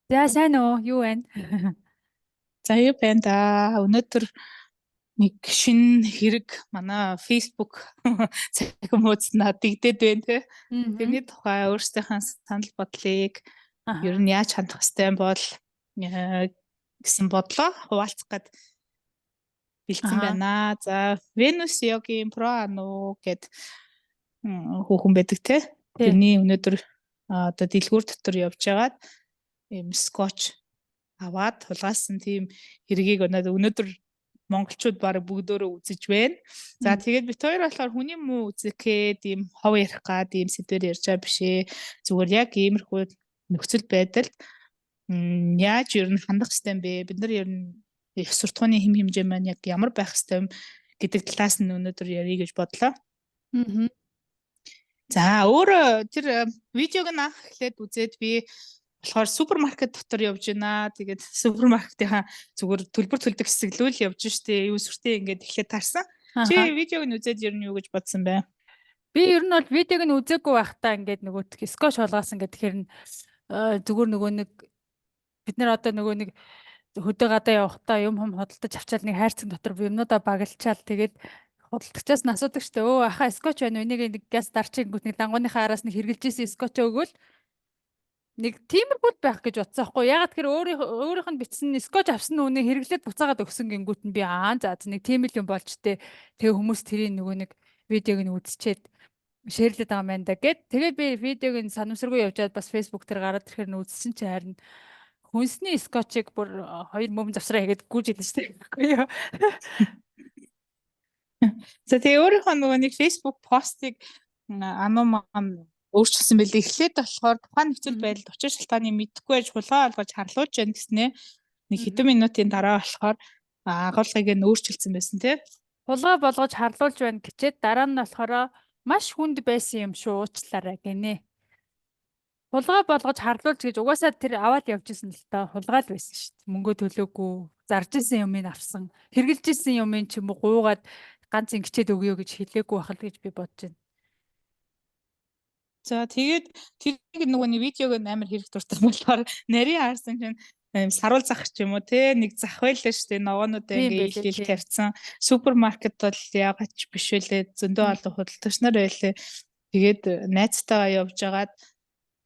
За сайн уу? Юу байна? За юу байна да. Өнөөдөр нэг шинэ хэрэг манай Facebook цахим хуудаснаа дигдээд байна те. Аа. Тэрний тухай өөрсдийнхээ санал бодлыг ер нь Аха. яаж хандах ёстой юм бол гэсэн бодлоо хуваалцах гээд бэлдсэн Аха. байна. За Venus Yogi Pro Anu гэд хүүхэн байдаг те. Тий. Тэрний өнөөдөр одоо дэлгүүр дотор явж байгаад ийм скотч аваад тулгаасан тийм хэргийг өнөөдөр монголчууд баг бүгдөө үзэж байна. За Мм. тэгээд бит хоёр болохоор хүний муу үзэхэд ийм хов ярих гад ийм сэдвэр ярьж байгаа биш ээ. Зүгээр яг иймэрхүү нөхцөл байдалд яаж ер нь хандах ёстой юм бэ? Бид нар ер нь их суртахууны хэм хэмжээ маань яг ямар байх ёстой юм гэдэг талаас нь өнөөдөр ярих гэж бодлоо. Мгм. За өөр тэр видеог нь анх эхлээд үзээд би болохоор супермаркет дотор явж байна. Тэгээд супермаркетынхаа зүгээр төлбөр төлдөг хэсэглүүл явж штэ. Юу сүртэй ингээд эхлээд таарсан. Аха. Чи видеог нь үзээд ер нь юу гэж бодсон бэ? Би ер нь бол видеог нь үзээгүй байхдаа ингээд нөгөө скотч шолгаасан гэдэг тэгэхээр нь зүгээр нөгөө нэг бид нар одоо нөгөө нэг хөдөө гадаа явахдаа юм хөдөлтөж авчаал нэг хайрцаг дотор юмнуудаа багалчаал тэгээд худалдагчаас нь асуудаг штэ. Өө аха скотч байна уу? Энийг нэг газ дарчихгүйт нэг дангууныхаа араас нь хэрглэж исэн скотч өгөөл нэг тиймэрхүүл байх гэж бодсон байхгүй ягаад тэр өөрийнх нь бичсэн скотч авсан үнийг хэрэглээд буцаагаад өгсөн гингүүт нь би за нэг тийм л юм болж тээ тэгээ хүмүүс тэрийн нөгөө нэг видеог нь үзчихэд шеэрлээд байгаа юм байна да гэд тэгээд би видеог нь санамсаргүй явжаад бас фейсбુક дээр гараад ирэхээр нь үзсэн чи харин хүнсний скотчийг бүр хоёр мөм завсраа хийгээд гүйж идэж штэ гэхгүй юу. За тэгээ өөрийнхөө нөгөө нэг Facebook постыг ануу маань өөрчилсөн байлээ. Эхлээд болохоор тухайн нөхцөл байдалд учир шалтгааны мэдэхгүй байж хулгай олгож харлуулж байна гэснээр нэг хэдэн минутын дараа болохоор агуулгыг нь өөрчилсөн байсан тий. Хулгай болгож харлуулж байна гэчээд дараа нь болохоор маш хүнд байсан юм шүү уучлаарай гинэ. Хулгай болгож харлуулж гэж угаасаа тэр аваад явж исэн л та хулгай л байсан шүү дээ. Мөнгө төлөөгүй зарж исэн юмыг авсан. Хэрглэж исэн юмыг ч юм уу гуугаад ганц ингэчээд өгөө гэж хэлээгүй байхад гэж би бодож байна. За тэгээд тэрийг нөгөө нэг видеог амар хэрэг дуртай болохоор нарийн харсан чинь саруул зах ч юм уу те нэг зах байлаа шүү дээ. Ногоонуудаа Тийм ингээ байлээ ил тий. тавьсан. Супермаркет бол ягаад ч биш үлээ зөндөө олон худалдагч нар байлээ. Тэгээд найзтайгаа явж агаад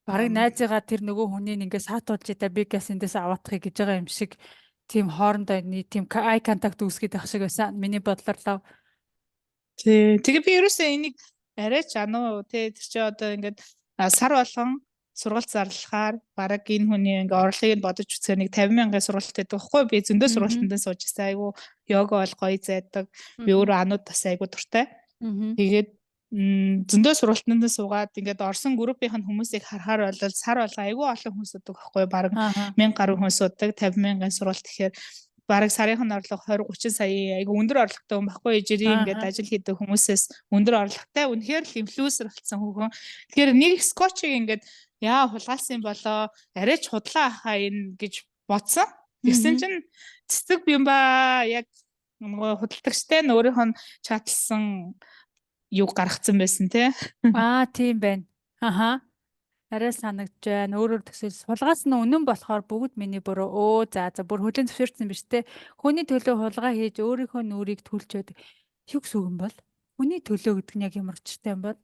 Бараг найзыгаа тэр нөгөө хүнийг ингээ саатуулж идэ би газ эндээс аваадахыг гэж байгаа юм шиг тийм хоорондоо тийм ай контакт үүсгэж байх шиг байсан. Миний бодлоор л тэгээ би ерөөсөө энийг арай ч тий тэр чи одоо ингээд сар болгон сургалт зарлахаар бараг энэ хүний ингээ орлогыг нь бодож үзэхээр нэг 50,000-ын сургалт гэдэг байхгүй би зөндөө сургалтанд сууж байсан айгу йога бол гоё зайдаг би өөрөө анууд бас айгу дуртай тэгээд зөндөө сургалтанд суугаад ингээд орсон группийн хүмүүсийг харахаар бол сар болго айгу олон хүн суудаг байхгүй бараг 1000 гаруй хүн суудаг 50,000-ын сургалт гэхээр бараг сарын орлого 20-30 сая айгу өндөр орлоготой хүн байхгүй жирийн ингээд ажил хийдэг хүмүүсээс өндөр орлоготой үнэхээр л инфлюенсер болсон хүүхэн. Тэгэхээр нэг скотчийг ингээд яа хулгайлсан болоо арай ч худлаа ахаа энэ гэж бодсон. Тэгсэн чинь цэцэг юм ба яг нөгөө худалдагчтай нь өөрийнх нь чатлсан юг гаргацсан байсан тий. тийм байна. Аха. Арай санагдж байна. Өөрөөр төсөөл сулгаас нь үнэн болохоор бүгд миний буруу. За бүр хөлийн зөвшөөрсөн биз дээ. Хүний төлөө хулгай хийж өөрийнхөө нүрийг түлж байдаг. Юу гэсэн үг юм бол? Хүний төлөө гэдэг нь яг ямар учиртай юм бол?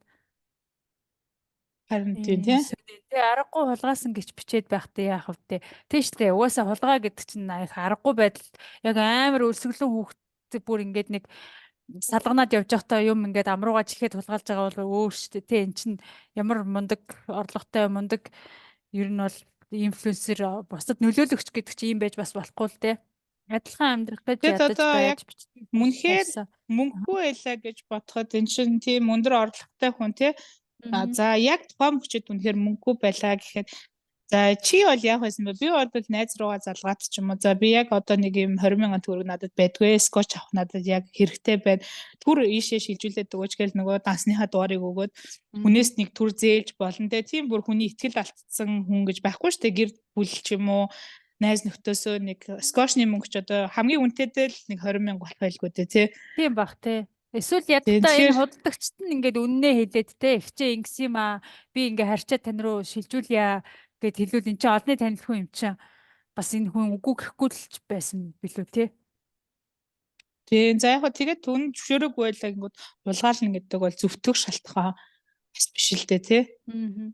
Харин тийм тий. Тэ аргагүй хулгаасан гэж бичээд байхдаа яах вэ? Тийш дээ. Угаасаа хулгай гэдэг чинь аргагүй байдал яг амар өлсгөлэн хүүхд бүр ингээд нэг салганаад явж байхдаа юм ингээд амруугаа чихээд хулгайлж байгаа бол өөр штэ тий эн чин ямар мундаг орлоготой мундаг ер нь бол инфлюенсер бусдад нөлөөлөгч гэдэг чинь юм байж бас болохгүй л тий адилхан амьдрах гэж Тэгэд ядаж одоо яг байж мөнхээр мөнгөгүй байлаа гэж бодоход эн чинь тийм өндөр орлоготой хүн тий. За яг тухайн мөчөд үнэхээр мөнгөгүй байлаа гэхэд за чи бол яах байсан бэ? Би бол найз руугаа залгаад ч юм уу. За би яг одоо нэг юм 20,000 төгрөг надад байдгүй. Скотч авах надад яг хэрэгтэй байна. Түр ийшээ шилжүүлээд өгөөч гэл нөгөө дансныхаа дугаарыг өгөөд хүнээс нэг түр зээлж болно те. Тийм бүр хүний итгэл алдсан хүн гэж байхгүй шүү дээ. Гэр бүл ч юм уу найз нөхдөсөө нэг скотчны мөнгө ч одоо хамгийн үнэтэйдээ л нэг 20,000 болох байлгүй дээ тий. Тийм бах тий. Эсвэл Тийм ядтаа энэ тэгэхээр худалдагчд нь ингээд үннээ хэлээд те ихчээ ингэс юм аа би ингээ харьчаад тань руу шилжүүлье гэд хэлвэл эн чинь олонний танил хүн юм чинь бас энэ хүн үгүй гэхгүй л ч байсан билүү те. тийм за яг хөө тэгээд түн зөвшөөрөөгүй байлаа гингүүд улгаална гэдэг бол зөвтгөх шалтгаан бас биш л дээ тий. Аа.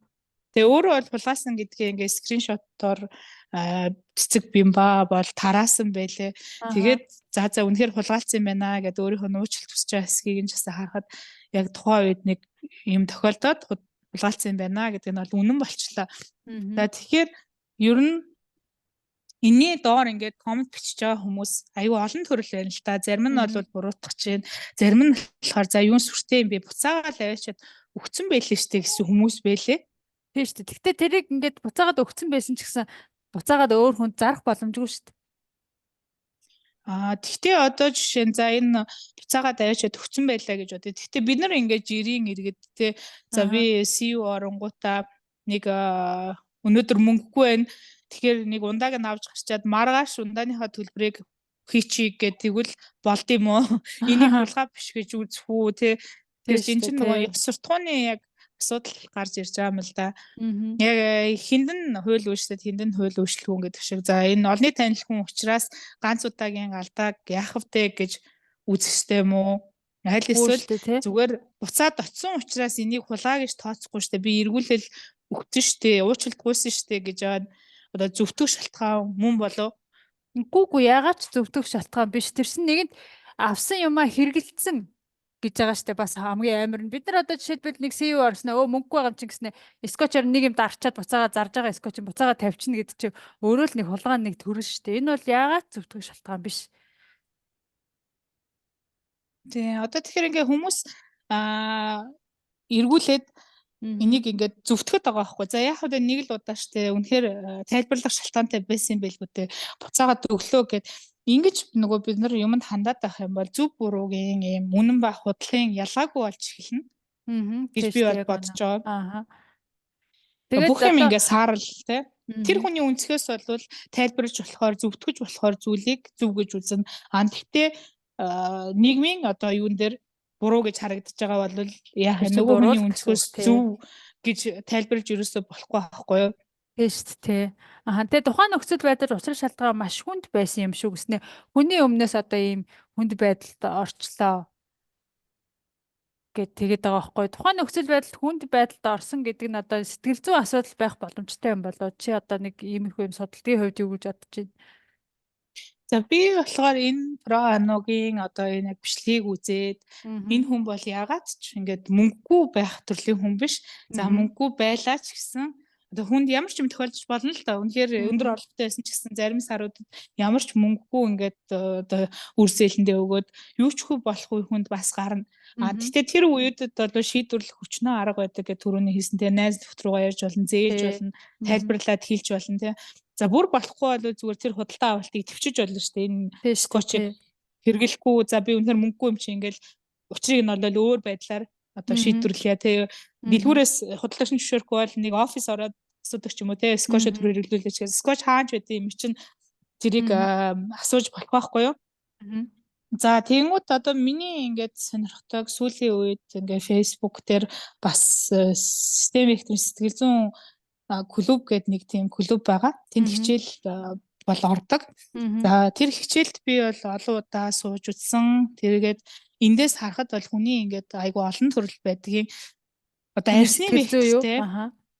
Тэгээ өөрөө бол хулгайсан гэдгээ ингээ скриншоттоор цэцэг бимба бол тараасан байлээ. Тэгээд за үнэхээр хулгайлсан юм байна гэдээ өөрийнхөө нууцлалт хүсэж байгаа хэсгийг нь жасаа харахад яг тухайн үед нэг юм тохиолдоод хулгайлсан юм байна гэдэг нь бол үнэн болчлоо. За тэгэхээр ер нь энэний доор ингээд коммент бичиж байгаа хүмүүс аюу олон төрөл байна л та. Зарим нь бол буруутгах чинь, зарим нь болохоор за юун сүртэй юм бэ? Буцаагаал аваачаад өгцөн байлээ штэ гэсэн хүмүүс байлээ. Тийм шүү дээ. Гэхдээ тэрийг ингээд буцаагаад өгцөн байсан ч гэсэн буцаагаад өөр хүнд зарах боломжгүй шүү дээ. Тэгтээ одоо жишээ нь за энэ буцаагаад аваачаад өгцөн байлаа гэж бодъё. Тэгтээ бид нар ингээд жирийн иргэд те за би CEO оронгуудаа нэг өнөөдөр мөнгөгүй байна. Тэгэхээр нэг ундааг нь авч гарчаад маргааш ундааныхаа төлбөрийг хийчихье гэдэг тэгвэл болд юм уу? Энийг хулгай биш гэж үзэх үү те. Тэгэхээр энэ чинь нөгөө ёс суртахууны яг асуудал гарч ирж байгаа юм л да. Яг хиндэн хууль үүшлээд хиндэн хууль өөрчлөлгүн гэдэг шиг. За энэ олонний танил хүн учраас ганц удаагийн алдааг яах вэ гэж үзэхтэй юм уу? Аль эсвэл зүгээр буцаад очсон учраас энийг хулгай гэж тооцохгүй штэ. Би эргүүлэл өгсөн штэ, уучлалт гуйсан штэ гэж аваад одоо зөвтгөх шалтгаан мөн болов. Үгүй ягаад ч зөвтгөх шалтгаан биш. Тэрсэн нэгэнд авсан юмаа хэрэгэлцсэн гэж байгаа штэ бас хамгийн амар нь бид нар одоо жишээлбэл нэг CEO орсноо мөнгөгүй байгаа юм чинь гэснэ скотчоор нэг юм дарчаад буцаага зарж байгаа скотч буцаага тавьчихна гэдэг чинь өөрөө л нэг хулгай нэг төрөл штэ энэ бол яагаад зөвтгөх шалтгаан биш. Тий одоо тэгэхээр ингээ хүмүүс эргүүлээд энийг ингээд зөвтгөхөд байгаа байхгүй. За яг хөө нэг л удаа штэ үнэхээр тайлбарлах шалтгаантай байсан юм байлгүй дээ. Буцаагаад өглөө гэд ингэж нөгөө бид нар юмд хандаад байх юм бол зөв буруугийн юм үнэн ба худлын ялгаагүй болж эхэлнэ. Гэж би бол бодож байгаа. Тэгээд бүх юм ингээд саарл те. Тэр хүний үнцгээс бол тайлбарлаж болохоор зөвтгөж болохоор зүйлийг зөв гэж үзнэ. Гэхдээ нийгмийн одоо юун дээр буруу гэж харагдаж байгаа бол яах вэ? Нөгөө хүний үнцгээс зөв гэж тайлбарлаж ерөөсөө болохгүй байхгүй юу? Тийм шүү дээ. Тэгээ тухайн нөхцөл байдал учир шалтгаан маш хүнд байсан юм шүү гэснээр хүний өмнөөс одоо ийм хүнд байдалд орчлоо гэд тэгээд байгаа байхгүй. Тухайн нөхцөл байдалд хүнд байдалд орсон гэдэг нь одоо сэтгэл зүйн асуудал байх боломжтой юм болоо чи одоо нэг иймэрхүү юм судалгын хувьд юу гэж бодож байна? За би болохоор энэ про-аногийн одоо энэ бичлэгийг үзээд энэ хүн бол яагаад ч ингээд мөнгөгүй байх төрлийн хүн биш. За мөнгөгүй байлаа ч гэсэн одоо хүнд ямар ч юм тохиолдож болно л да. Үнэхээр өндөр орлоготой байсан ч гэсэн зарим саруудад ямар ч мөнгөгүй ингээд одоо үр зээлэндээ өгөөд юу ч хөө болохгүй хүнд бас гарна. Гэхдээ тэр үеүүдэд бол шийдвэрлэх хүчнээ арга байдаг гэх түрүүний хэлсэн тийм найз нөхд рүүгээ ярьж болно, зээж болно, тайлбарлаад хэлж болно тийм. За бүр болохгүй бол зүгээр тэр худалдаа авалтыг төвчж болно шүү дээ. Энэ скотчийг хэрэглэхгүй за би үнэхээр мөнгөгүй юм чи ингээл учрыг нь бол өөр байдлаар одоо шийдвэрлэе тий. Дэлгүүрээс худалдагч зөвшөөрөхгүй бол нэг офис ороод асуудаг ч юм уу тий. Скотч төр хэрэглүүлээч гэсэн. Скотч хааж байдığım юм чинь тэрийг асууж болох байхгүй юу? За тэгэнгүүт одоо миний ингээд сонирхтойг сүүлийн үед ингээд Facebook дээр бас систем вектор сэтгэл зүйн клуб гэдэг нэг тийм клуб байгаа. Тэнд хичээл бол ордог. За тэр хичээлд би бол олон удаа сууж үзсэн. Тэргээд эндээс харахад бол хүний ингээд айгүй олон төрөл байдгийг одоо арсны вектортэй.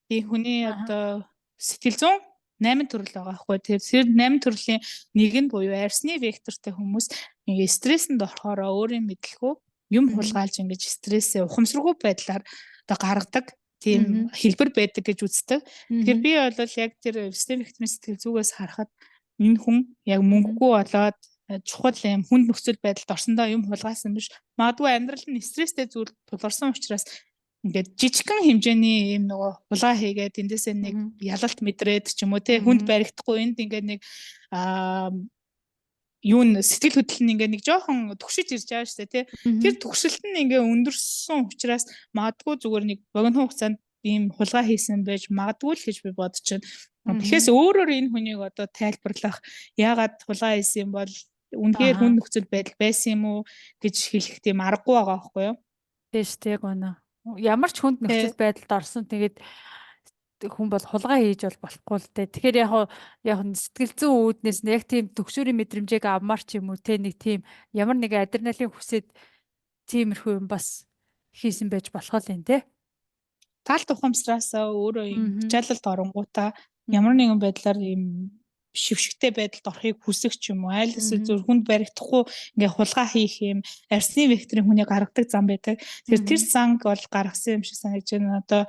Тийм хүний одоо сэтгэл зүйн 8 төрөл байгаа байхгүй. Тэр 8 төрлийн нэг нь буюу арсны вектортэй хүмүүс стресэнд орохоор өөрийн мэдлэхүү юм хулгайлж ингэж стрессээ ухамсаргүй байдлаар одоо гаргадаг тийм хэлбэр байдаг гэж үздэг. Тэгэхээр би бол яг тэр систем векторын сэтгэл зүгээс харахад энэ хүн яг мөнгөгүй болоод чухал юм хүнд нөхцөл байдалд орсондоо юм хулгайсан биш. Магадгүй амьдрал нь стресстэй зүйл тулгарсан учраас ингээд жижигхэн хэмжээний юм нөгөө хулгай хийгээд эндээсээ нэг ялалт мэдрээд ч юм уу те хүнд баригдахгүй энд ингээд нэг юун сэтгэл хөдлөл нь ингээд нэг жоохон түгшиж ирж байгаа шүү дээ тий. Тэр түгшилт нь ингээд өндөрсөн учраас магадгүй зүгээр нэг богино хугацаанд ийм хулгай хийсэн байж магадгүй л гэж би бодож байна. Тэгэхээр өөрөөр энэ хүнийг одоо тайлбарлах яагаад хулгай хийсэн бол үнэхээр Аха. хүн нөхцөл байдал байсан юм уу гэж хэлэх тийм аргагүй байгаа байхгүй юу? Тийш тэг гоноо. Ямар ч хүнд нөхцөл Тэ байдалд орсон тэгээд хүн бол хулгай хийж бол болохгүй л дээ. Тэгэхээр яг нь сэтгэл зүйн үүднээс нь яг тийм төгшүүрийн мэдрэмжийг авмаар ч юм уу те нэг тийм ямар нэг адреналин хүсээд тиймэрхүү юм бас хийсэн байж болох л юм те. тал тухамсраасаа өөрөө юм Аа. ачаалалд оронгуудаа ямар нэгэн байдлаар ийм шившигтэй байдалд орохыг хүсэх ч юм уу айл эсвэл зөв хүнд баригдахгүй ингээ хулгай хийх юм арсны векторын хүний гаргадаг зам байдаг. Тэгэхээр тэр занг бол гаргасан юм шиг санагдаж байна. Одоо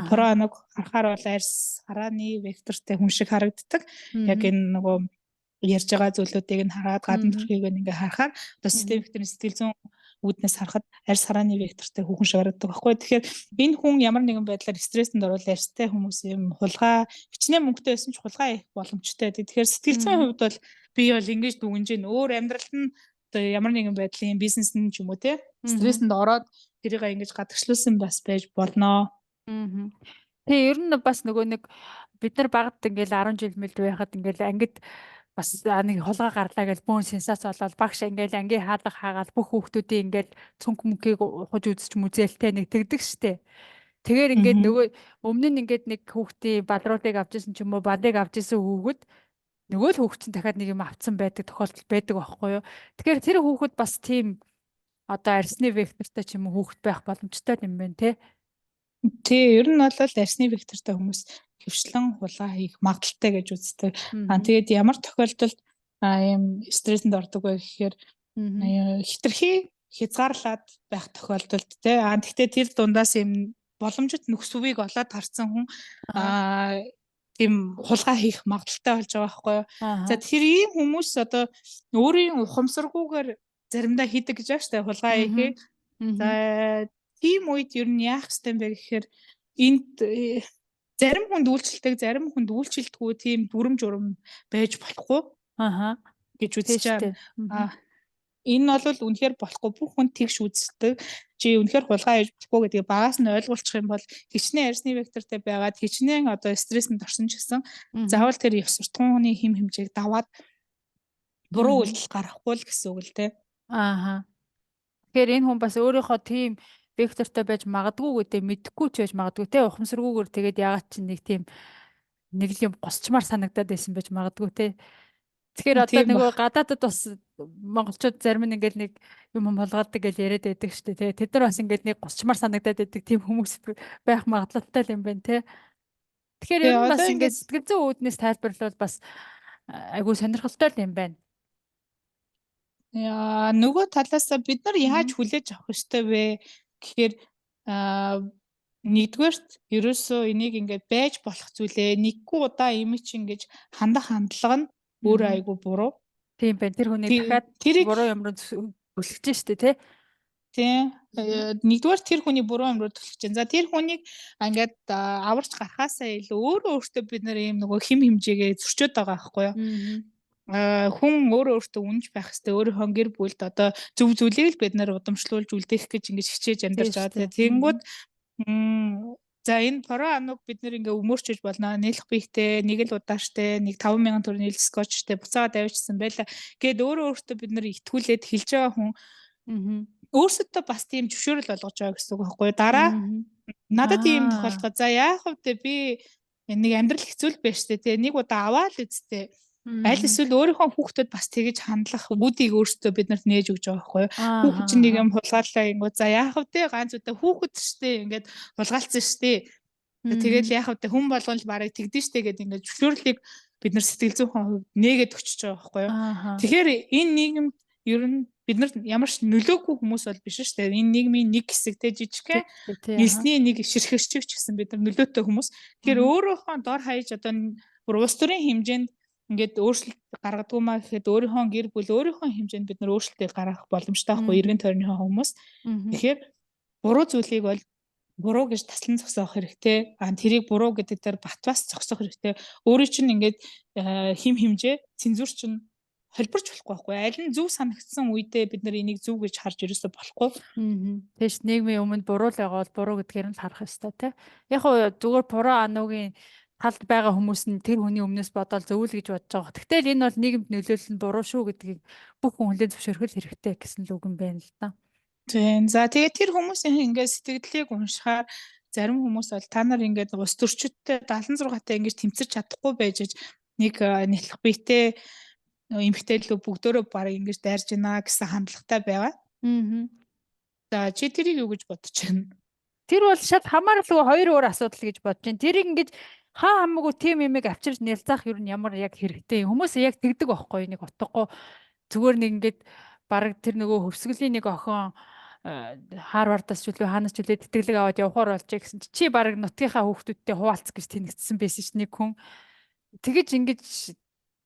проаног харахаар бол арс харааны вектортэй хүн шиг харагддаг. Яг энэ нөгөө ярьж байгаа зүйлүүдийг нь хараад гадна төрхийг ингээ харахаар одоо систем векторын сэтгэл зүйн үүднээс харахад арьс харааны вектортэй хүүхэн шиг харагддаг байхгүй. Тэгэхээр энэ хүн ямар нэгэн байдлаар стрестэнд орвол арьстай хүмүүс юм хулгай хичнээн мөнгөтэй байсан ч хулгай хийх боломжтой. Тэгэхээр сэтгэл зүйн хувьд бол би бол ингэж дүгнэж гин өөр амьдралд нь одоо ямар нэгэн байдлын бизнес нь ч юм уу те стрестэнд ороод тэрийг ингэж гадагшлуулсан бас байж болно. Тэгээ ер нь бас нөгөө нэг бид нар багт ингээл 10 жил мэлд байхад ингээл ангид бас нэг хулгай гарлаа гэж бөөн сенсац болоод багш ингээл ангийн хаалга хаагаад бүх хүүхдүүдийн ингээл цүнх мөнхийг ухаж үзэж мүзээлтэй нэг тэгдэг штэ. Тэгэхээр ингээд нөгөө өмнө нь ингээд нэг хүүхдийн балруулыг авчихсан ч юм уу балыг авчихсан хүүхэд нөгөө л хүүхэд чинь дахиад нэг юм авцсан байдаг тохиолдол байдаг байхгүй юу. Тэгэхээр тэр хүүхэд бас тийм одоо арсны вектортой ч юм уу хүүхэд байх боломжтой юм байна те. Тий, ер нь бол арсны вектортой хүмүүс хөвчлэн хулгай хийх магадaltaй гэж үздэг. Тэгээд ямар тохиолдолд ийм стресэнд ордог вэ гэхээр хитрхи хязгаарлаад байх тохиолдолд тий. Гэхдээ тэр дундаас ийм боломжит нөхцөвийг олоод харсан хүн тийм хулгай хийх магадaltaй болж байгаа байхгүй юу. За тэр ийм хүмүүс одоо өөрийн ухамсаргүйгээр заримдаа хийдэг гэж байна шүү дээ хулгай хийхийг. За тийм үед ер нь яах ёстой юм бэ гэхээр энд зарим хүнд үйлчлдэг, зарим хүнд үйлчлдэггүй тийм дүрм журм байж болохгүй. Гэж үзэж байгаа. Энэ бол үнэхээр болохгүй бүх хүн тэгш үздэг. Чи үнэхээр хулгай хийж болохгүй гэдгийг багаас нь ойлгуулчих юм бол хичнээн арсны вектортэй байгаад хичнээн одоо стресэнд орсон ч гэсэн заавал тэр их суртахууны хим хэмжээг даваад буруу үйлдэл гаргахгүй л гэсэн үг л дээ. Тэгэхээр энэ хүн бас өөрийнхөө тийм вектортой байж магадгүй гэдэг мэдэхгүй ч байж магадгүй те ухамсаргүйгээр тэгээд ягаад ч нэг л юм госчмаар санагдаад байсан байж магадгүй те. Тэгэхээр одоо нөгөө гадаадд бас монголчууд зарим нь ингээл нэг юм болгодог гэж яриад байдаг шүү дээ. Тэд нар бас ингээл нэг госчмаар санагдаад байдаг тийм хүмүүс байх магадлалтай юм байна те. Тэгэхээр ер нь бас ингээд сэтгэл зүйн үүднээс тайлбарлавал бас айгүй сонирхолтой юм байна. Яа нөгөө талаас бид нар яаж хүлээж авах ёстой вэ гэхээр нэгдүгээрт ерөөсөө энийг ингээд байж болох зүйлээ нэггүй удаа имиж ингэж хандах хандлага нь өөрөө айгүй буруу. Тийм байна. Тэр хүний дахиад буруу юм руу түлхэж штэ тий. Тийм. Нэгдүгээр тэр хүний буруу юм руу түлхэж байна. За тэр хүнийг ингээд аварч гарахаасаа илүү өөртөө бид нар ийм нөгөө хим хэмжээгээ зөрчөөд байгаа байхгүй юу? Хүн өөртөө үнж байх хэвээр өөрийнхөө гэр бүлд одоо зөв зүйлийг л бид нэр удамшлуулж үлдээх гэж ингэж хичээж амьдарч байгаа. Тэгэнгүүт за энэ про ануг бид нэр ингээ өмөрчөж болно. Нийлх биетэй, нэг л удааштай, нэг 5,000 төгрөгийн скотчтэй буцаагаад авчихсан байла. Гээд өөртөө бид нэр итгүүлээд хэлж байгаа хүн өөрсдөө бас тийм зөвшөөрөл болгож байгаа гэсэн үг байхгүй юу? Дараа надад ийм тохиолдоход за яах вэ би нэг амьдрал хэцүү л байж тээ. Нэг удаа аваад үсттэй. Аль эсвэл өөрийнхөө хүүхдэд бас тэгэж хандлах үүдийг өөртөө бид нарт нээж өгч байгаа байхгүй юу? Хүүхэд чинь нэг юм хулгааллаа гингүү за яах вэ ганц удаа хүүхэд штэ ингээд хулгаалцсан штэ. Тэгээд яах вэ хүн болгон л барыг тэгдэж штэ гэдэг ингээд зөвшөөрлийг бид нар сэтгэл зүйн хувьд нээгээд өчөж байгаа байхгүй юу? Тэгэхээр энэ нийгэмд ер нь бид нар ямар ч нөлөөгүй хүмүүс бол биш штэ. Энэ нийгмийн нэг хэсэгтэй жижигхэн элсний нэг ширхэгч ч гэсэн бид нар нөлөөтэй хүмүүс. Тэгэхээр өөрөөхөө дор хаяж одоо бүр улс төрийн хэмжээнд ингээд өөрчлөлт гаргадгүй маа гэхэд өөрийнхөө гэр бүл өөрийнхөө хэмжээнд бид нар өөрчлөлтийг гаргах боломжтой байхгүй эргэн тойрныхоо хүмүүс. Тэгэхээр буруу зүйлийг бол буруу гэж таслан зогсоох хэрэгтэй. Тэрийг буруу гэдэг дээр батваас зогсоох хэрэгтэй. Өөрийн чинь ингээд хим хэмжээ цензур чинь холбирч болохгүй байхгүй. Аль нь зөв санагдсан үедээ бид нар энийг зөв гэж харж ерөөсө болохгүй. Тэгэж нийгмийн өмнө буруу л байгаа бол буруу гэдгээр нь харах ёстой тий. Яг хөө зүгээр буруу ануугийн талд байгаа хүмүүс нь тэр хүний өмнөөс бодоод зөвл гэж бодож байгаа. Тэгтэл энэ бол нийгэмд нөлөөлөл нь буруу шүү гэдгийг бүх хүн хүлээн зөвшөөрөх хэрэгтэй гэсэн л үг юм байна л да. Тийм. За тэгээд тэр хүмүүсийн ингээд сэтгэлдлийг уншихаар зарим хүмүүс бол та нар ингээд ус төрчөдтэй 76-тай ингээд тэмцэж чадахгүй байж нэг нэлэх биетэй эмэгтэй лөө бүгдөө баг ингэж дайрж байна гэсэн хандлагатай байгаа. Аа. За чи тэрийг юу гэж бодож байна? Тэр бол шал хамааралгүй хоёр өөр асуудал гэж бодож байна. Тэрийг ингэж хаа хамаагүй тим юмыг авчирч нялзаах юу нь ямар яг хэрэгтэй юм. Хүмүүс яг тэгдэг байхгүй нэг утгагүй зүгээр нэг ингэж баг тэр нөгөө хөвсгөлийн нэг охин Харвардаас ч үлээ хаанаас ч үлээ тэтгэлэг аваад явахаар болж гэсэн чи баг нутгийнхаа хүүхдүүдтэй хуваалц гэж тэнэгдсэн байсан ш нэг хүн. Тэгэж ингэж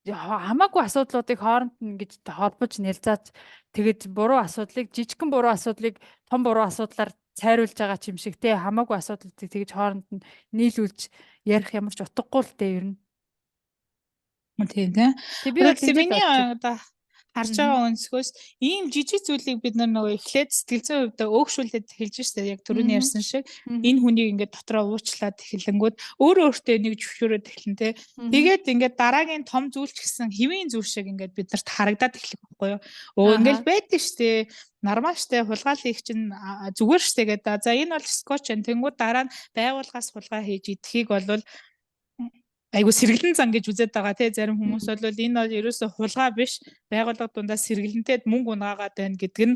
хамаагүй асуудлуудыг хооронд нь ингэж холбож нялзааж тэгэж буруу асуудлыг жижигхэн буруу асуудлыг том буруу асуудлаар цайруулж байгаа ч юм шиг те хамаагүй асуудлуудыг тэгэж хооронд нь нийлүүлж ярих ямар ч утгагүй л дээ ер нь. Тийм тийм. Тэг би бол миний одоо харж байгаа өнцгөөс ийм жижиг зүйлийг бид нөгөө эхлээд сэтгэл зүйн хувьд өөгшүүлээд эхэлж штэ яг түрүүний ярьсан шиг энэ хүнийг ингээд дотроо уучлаад эхлэнгүүд өөртөө нэг зөвшөөрөөд эхлэн тэ тэгээд ингээд дараагийн том зүйл ч гэсэн хэвийн зүйл шиг ингээд биднэрт харагдаад эхлэх байхгүй юу. Ингээд байдаг штэ нормал штэ хулгайлал их чинь зүгээр штэ гэдэг. За энэ бол скотч тэнгууд дараа нь байгууллагаас хулгай хийж идэхийг болвол айгу сэргэлэн зан гэж үзээд байгаа тий зарим хүмүүс бол энэ бол ерөөсө хулгай биш байгууллага дундаа сэргэлэнтэй мөнгө унгаагаад байна гэдэг нь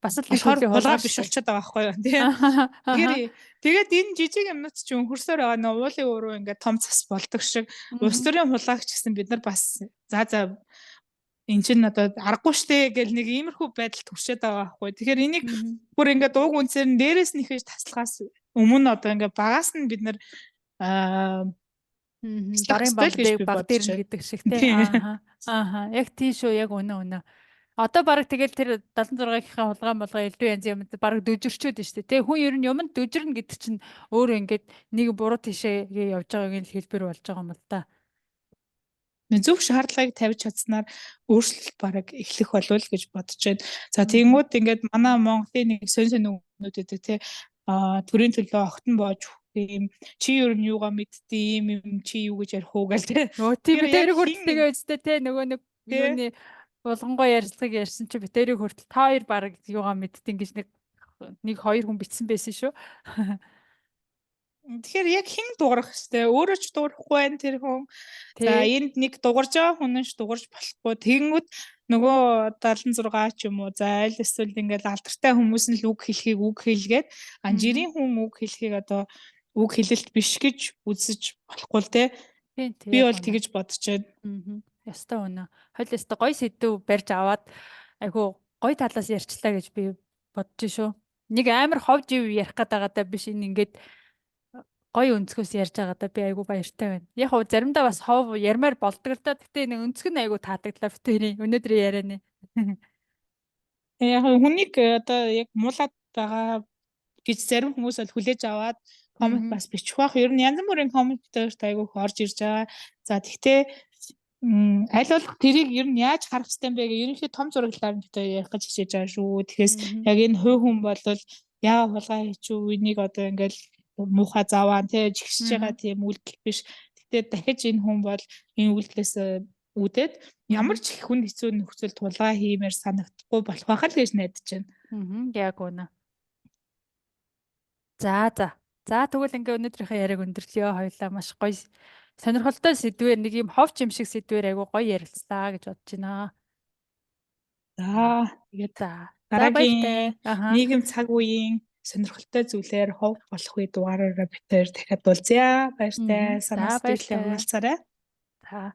бас л их хулгай биш болчиход байгаа байхгүй юу тий. Тэгээд энэ жижиг юмнууд чинь хөрсөөр байгаа нөө уулын өрөө ингээд том цас болдог шиг улс төрийн хулгайч гэсэн бид нар бас за энэ чинь одоо аргагүй штэ гэл нэг иймэрхүү байдалд хүрчээд байгаа байхгүй. Тэгэхээр энийг бүр ингээд дууг үнсээр нь дээрээс нь ихэж таслахаас өмнө одоо ингээд багаас нь бид нар дарын баг дээр гэдэг шиг тий. Яг тийм шүү, яг үнэ. Одоо баг тэгэл тэр 76-ийнхаа хулгай молгой элдв янз юм баг дөжөрчөөд штэ тий. Хүн ер нь юмд дөжөрнө гэдэг чинь өөрөө ингээд нэг буруу тишээ явж байгааг нь хэлбэр болж байгаа юм л да. Зөв шаардлагыг тавьж чадсанаар өөрчлөлт бараг эхлэх болов гэж бодож байна. За тэгмүүд ингээд манай Монголын нэг сонь өмнөд гэдэг тий төрийн төлөө огтон боож ийм чи ер нь юугаа мэдтiin юм чи юу гэж ярих уу гэл тий. Тийм битэрийг хүртэлтэйгээ үстэй тий нөгөө нэг юуны булгангой ярилцлага ярьсан чи битэрийг хүртэл та хоёр баг юугаа мэдтiin гэж нэг хоёр хүн бичсэн байсан шүү. Тэгэхээр яг хэн дуурах хэвчтэй өөрөө ч дуурахгүй байх тэр хүн. За энд нэг дуурж байгаа хүн нь ч дуурж болохгүй. Тэгэнгүүт нөгөө 76 ч юм уу за аль эсвэл ингээл алдартай хүмүүс нь л үг хэлхийг үг хэлгээд жирийн хүн үг хэлхийг одоо үг хэлэлт биш гэж үзэж болохгүй л те. Би бол тэгэж бодож байна. Ястаа өнөө. Хойл ястаа гоё сэдв барьж аваад айгу гоё талаас ярьчлаа гэж би бодож шүү. Нэг амар хов жив ярих гэдэг биш энэ ингээд гоё өнцгөөс ярьж байгаа да би айгу баяртай байна. Яг хөө заримдаа бас хов ярмаар болдог л да. Гэтэ нэг өнцг нь айгу таатагдлаа битэрийн өнөөдрийн ярианы. Яг хүнийг одоо яг муулаад байгаа гэж зарим хүмүүс бол хүлээж аваад коммент бас бичих бах. Ер нь янз бүрийн комментээр айгу орж ирж байгаа. За тэгтээ аль болох тэрийг ер нь яаж харах хэрэгтэй юм бэ гэх ерөнхий том зураглалаар нь ярих гэж хичээж байгаа шүү. Тэгэхээр яг энэ хувь хүн бол яа хулгай хийчихв энийг одоо ингээл муухай заваа тий жигсэж байгаа тийм үйлдэл биш. Гэтэ дахиж энэ хүн бол энэ үйлдэлээс үүдээд ямар ч их хүн хэцүү нөхцөлд тулгаа хиймээр санагдахгүй болох байх л гэж найдаж байна. Яг үнэ. За тэгвэл ингээ өнөөдрийнхөө яриаг өндөрлөё. Хоёлаа маш гоё сонирхолтой сэдвээр нэг юм ховч юм шиг сэдвээр айгу гоё ярилцлаа гэж бодож байна. За тэгээд дараагийн нийгэм цаг үеийн сонирхолтой зүйлээр хов болох үе дугаараараа битээр дахиад уулзъя. Баяртай. Санаа сэтгэлээ хуваалцаарай. За